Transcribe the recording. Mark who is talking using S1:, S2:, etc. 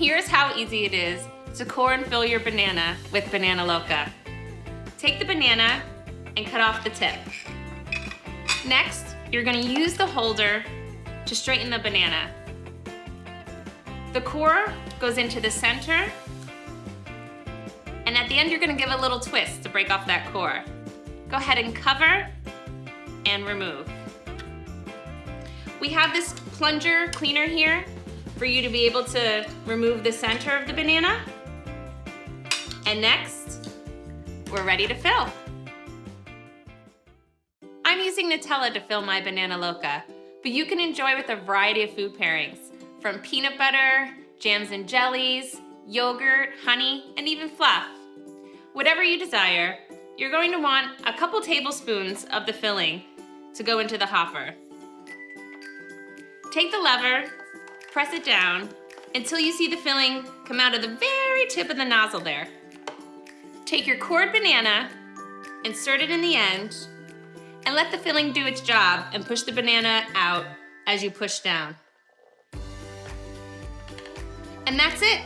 S1: Here's how easy it is to core and fill your banana with banana Loca. Take the banana and cut off the tip. Next, you're gonna use the holder to straighten the banana. The core goes into the center, and at the end you're gonna give a little twist to break off that core. Go ahead and cover and remove. We have this plunger cleaner here for you to be able to remove the center of the banana. And next, we're ready to fill. I'm using Nutella to fill my banana Loca, but you can enjoy with a variety of food pairings, from peanut butter, jams and jellies, yogurt, honey, and even fluff. Whatever you desire, you're going to want a couple tablespoons of the filling to go into the hopper. Take the lever, press it down until you see the filling come out of the very tip of the nozzle there. Take your cored banana, insert it in the end, and let the filling do its job and push the banana out as you push down. And that's it.